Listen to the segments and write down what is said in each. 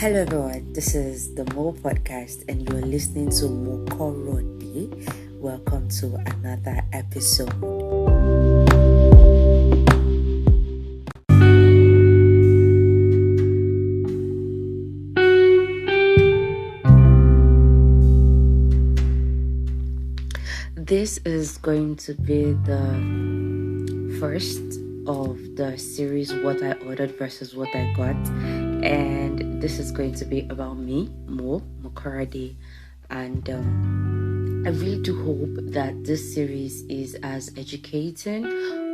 Hello everyone, this is the Mo podcast and you're listening to Moh'Korode. Welcome to another episode. This is going to be the first of the series What I Ordered versus What I Got, and this is going to be about me, Moh'Korode, and I really do hope that this series is as educating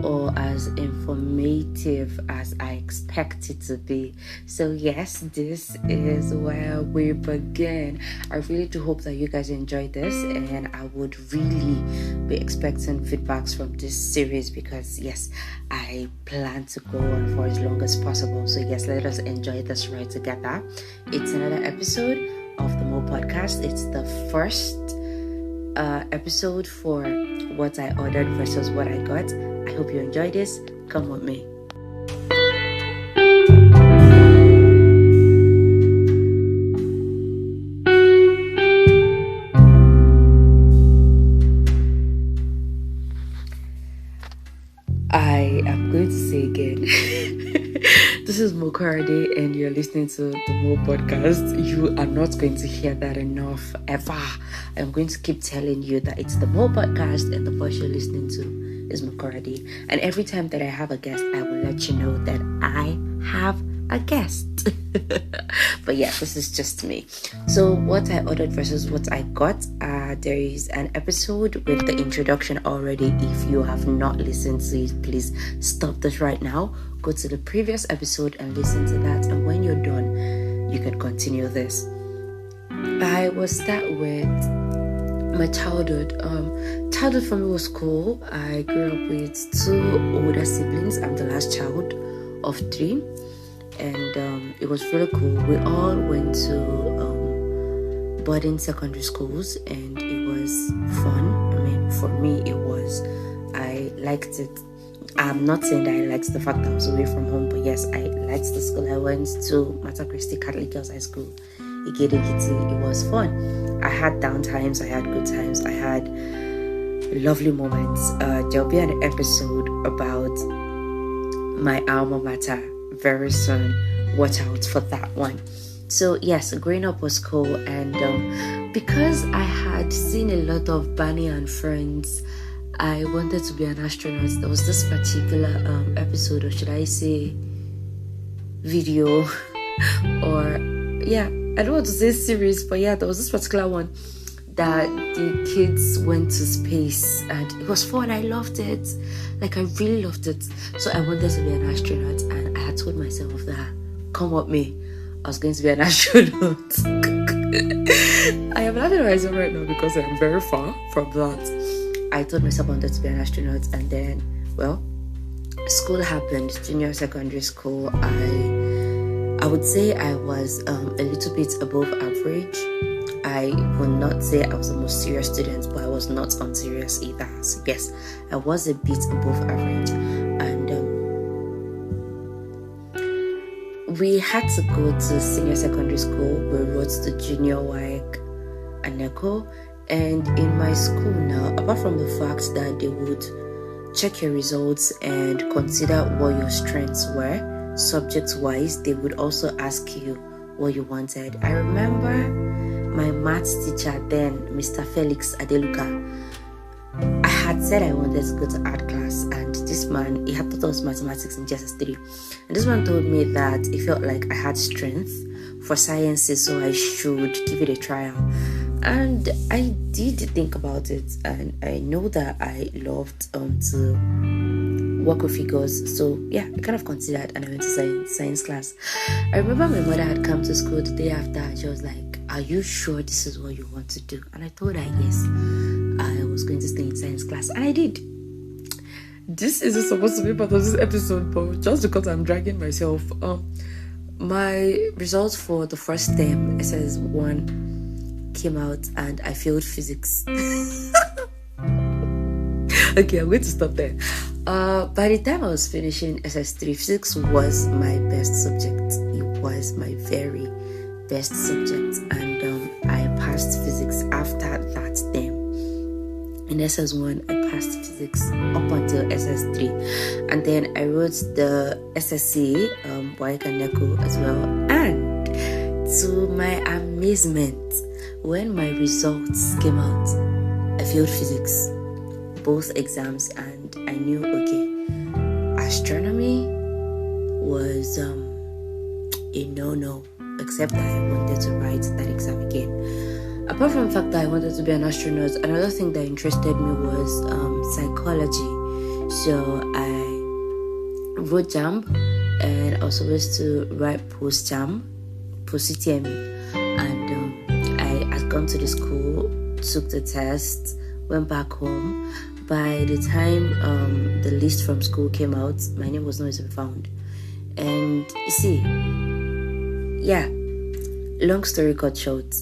or as informative as I expect it to be. So yes, this is where we begin. I really do hope that you guys enjoy this, and I would really be expecting feedbacks from this series because yes, I plan to go on for as long as possible. So yes, let us enjoy this ride together. It's another episode of the Mo podcast. It's the first episode for What I Ordered versus What I Got. I hope you enjoy this. Come with me. I am going to say again, this is Moh'Korode and you're listening to the Mo podcast. You are not going to hear that enough ever. I'm going to keep telling you that it's the Mo podcast and the voice you're listening to is Moh'Korode. And every time that I have a guest, I will let you know that I have a guest. But yeah, this is just me. So what I ordered versus what I got, there is an episode with the introduction already. If you have not listened to it, please stop this right now, go to the previous episode and listen to that, and when you're done you can continue this. I will start with my childhood. Childhood for me was cool. I grew up with two older siblings. I'm the last child of three, and it was really cool. We all went to boarding secondary schools, and it was fun. I mean, for me, I liked it. I'm not saying that I liked the fact that I was away from home, but yes, I liked the school. I went to Mater Christi Catholic Girls High School, Ikede Ekiti. It was fun. I had down times, I had good times, I had lovely moments. There'll be an episode about my alma mater very soon. Watch out for that one. So yes, growing up was cool, and because I had seen a lot of Barney and Friends, I wanted to be an astronaut. There was this particular episode, or should I say video, or yeah, I don't want to say series, but yeah, there was this particular one that the kids went to space, and it was fun. I loved it. Like, I really loved it. So I wanted to be an astronaut, and I had told myself that, come with me, I was going to be an astronaut. I am laughing at myself right now because I'm very far from that. I told myself I wanted to be an astronaut, and then, well, school happened, junior secondary school. I would say I was a little bit above average. I would not say I was the most serious student, but I was not unserious either. So yes, I was a bit above average, and we had to go to senior secondary school. We wrote the junior WAEC and NECO, and in my school now, apart from the fact that they would check your results and consider what your strengths were subject-wise, they would also ask you what you wanted. I remember my maths teacher then, Mr. Felix Adeluka. I had said I wanted to go to art class, and this man, he had taught us mathematics in GSS3, and this man told me that he felt like I had strength for sciences, so I should give it a trial. And I did think about it, and I know that I loved to work with figures, so yeah, I kind of considered, and I went to science class. I remember my mother had come to school the day after, and she was like, are you sure this is what you want to do? And I told her yes, I was going to stay in science class, and I did. This isn't supposed to be part of this episode, but just because I'm dragging myself, my results for the first term, SS1, came out, and I failed physics. Okay, I'm going to stop there. By the time I was finishing SS3, physics was my best subject. It was my very best subject, and I passed physics after that term. In SS1, I passed physics up until SS3, and then I wrote the SSC, WAEC and NECO as well. And to my amazement, when my results came out, I failed physics, both exams, and I knew, okay, astronomy was a no-no, except that I wanted to write that exam again. Apart from the fact that I wanted to be an astronaut, another thing that interested me was psychology. So I wrote JAM, and I was supposed to write post-JAM, post-CTME, and I had gone to the school, took the test, went back home. By the time the list from school came out, my name was not even found. And you see, yeah, long story cut short,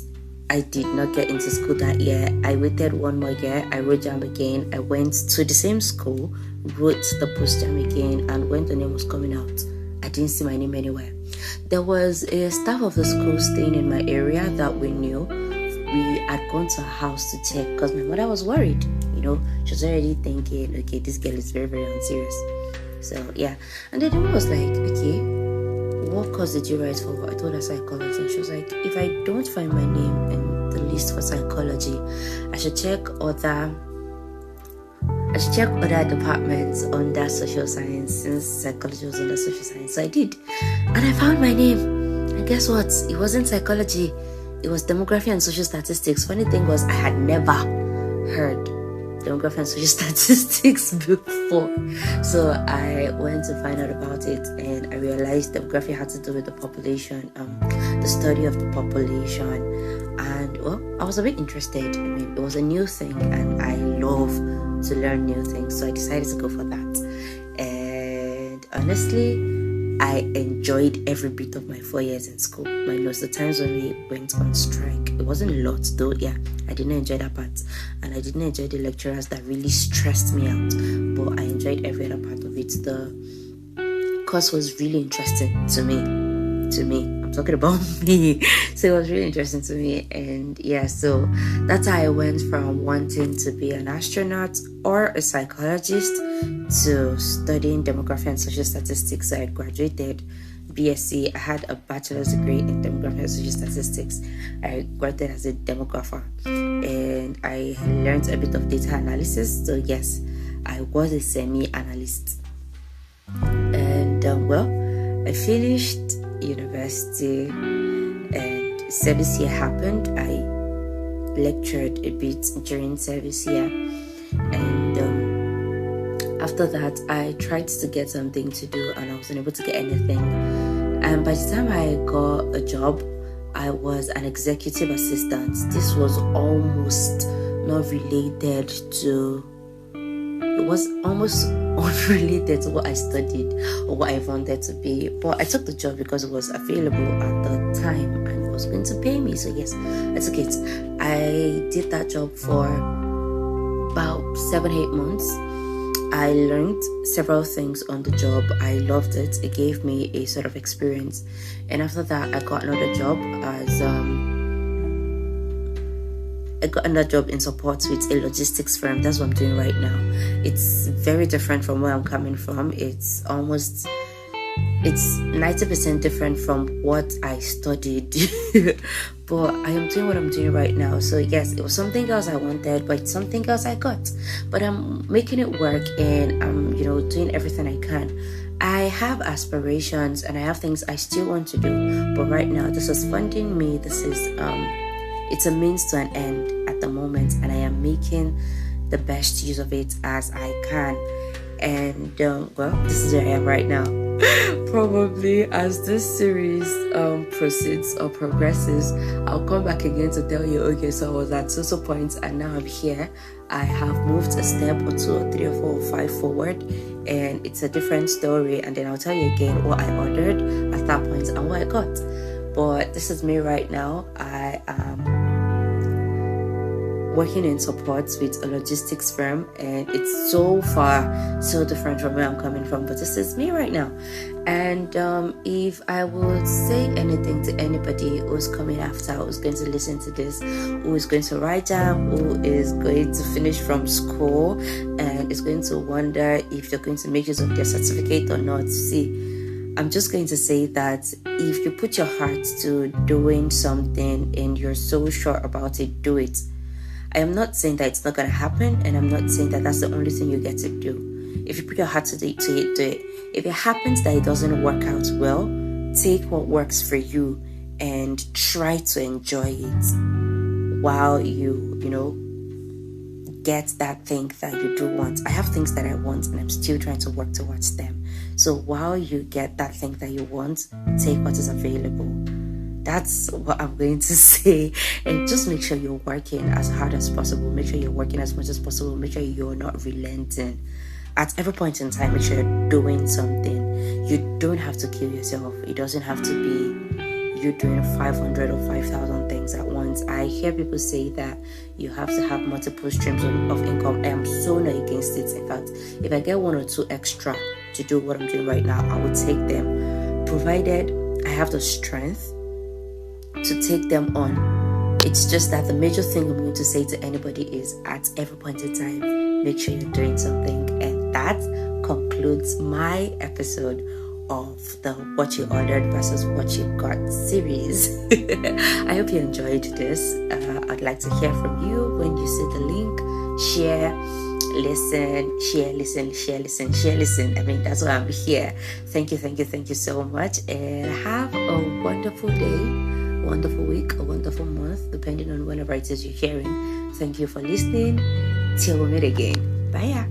I did not get into school that year. I waited one more year. I wrote JAM again. I went to the same school, wrote the post-JAM again, and when the name was coming out, I didn't see my name anywhere. There was a staff of the school staying in my area that we knew. We had gone to her house to check because my mother was worried. She was already thinking, okay, this girl is very, very unserious. So, yeah. And then the mom was like, okay, what course did you write for? I told her psychology. And she was like, if I don't find my name in the list for psychology, I should check other departments under social science, since psychology was under social science. So I did. And I found my name. And guess what? It wasn't psychology. It was demography and social statistics. Funny thing was, I had never heard demography and social statistics before. So I went to find out about it, and I realized demography had to do with the population, the study of the population. And well, I was a bit interested. I mean, it was a new thing, and I love to learn new things, so I decided to go for that. And honestly, I enjoyed every bit of my 4 years in school. Minus the times when we went on strike. It wasn't a lot though, yeah. I didn't enjoy that part. And I didn't enjoy the lecturers that really stressed me out. But I enjoyed every other part of it. The course was really interesting to me. I'm talking about me. So it was really interesting to me. And yeah, so that's how I went from wanting to be an astronaut or a psychologist to studying demography and social statistics. So I graduated BSc. I had a bachelor's degree in demography and social statistics. I graduated as a demographer, and I learned a bit of data analysis. So yes, I was a semi-analyst. And well, I finished university, and service year happened. I lectured a bit during service year, and after that I tried to get something to do, and I wasn't able to get anything. And by the time I got a job, I was an executive assistant. This was almost not related to, it was almost unrelated to what I studied or what I wanted to be. But I took the job because it was available at the time and it was going to pay me. So yes, I took it. I did that job for about 7-8 months. I learned several things on the job. I loved it. It gave me a sort of experience. And after that, I got another job as in support with a logistics firm. That's what I'm doing right now. It's very different from where I'm coming from. It's 90% different from what I studied. But I am doing what I'm doing right now. So yes, it was something else I wanted, but it's something else I got. But I'm making it work, and I'm doing everything I can. I have aspirations and I have things I still want to do, but right now this is funding me. This is it's a means to an end at the moment, and I am making the best use of it as I can. And well, this is where I am right now. Probably as this series proceeds or progresses, I'll come back again to tell you, okay, so I was at so points and now I'm here. I have moved a step or 2 or 3 or 4 or 5 forward, and it's a different story, and then I'll tell you again what I ordered at that point and what I got. But this is me right now. I am working in support with a logistics firm, and it's so far so different from where I'm coming from, but this is me right now. And if I would say anything to anybody who's coming after, who's going to listen to this, who is going to write down, who is going to finish from school and is going to wonder if they're going to make use of their certificate or not, see, I'm just going to say that if you put your heart to doing something and you're so sure about it, do it. I am not saying that it's not going to happen, and I'm not saying that that's the only thing you get to do. If you put your heart to it, do it. If it happens that it doesn't work out well, take what works for you and try to enjoy it while you get that thing that you do want. I have things that I want and I'm still trying to work towards them. So while you get that thing that you want, take what is available. That's what I'm going to say. And just make sure you're working as hard as possible. Make sure you're working as much as possible. Make sure you're not relenting. At every point in time, make sure you're doing something. You don't have to kill yourself. It doesn't have to be you doing 500 or 5,000 things at once. I hear people say that you have to have multiple streams of income. I am so not against it. In fact, if I get 1 or 2 extra to do what I'm doing right now, I would take them, provided I have the strength to take them on. It's just that the major thing I'm going to say to anybody is, at every point in time, make sure you're doing something. And that concludes my episode of the What You Ordered versus What You Got series. I hope you enjoyed this. I'd like to hear from you when you see the link. Share, listen, share, listen, share, listen, share, listen. I mean, that's why I'm here. Thank you so much, and have a wonderful day, wonderful week, a wonderful month, depending on whenever it is you're hearing. Thank you for listening. Till we meet again. Bye.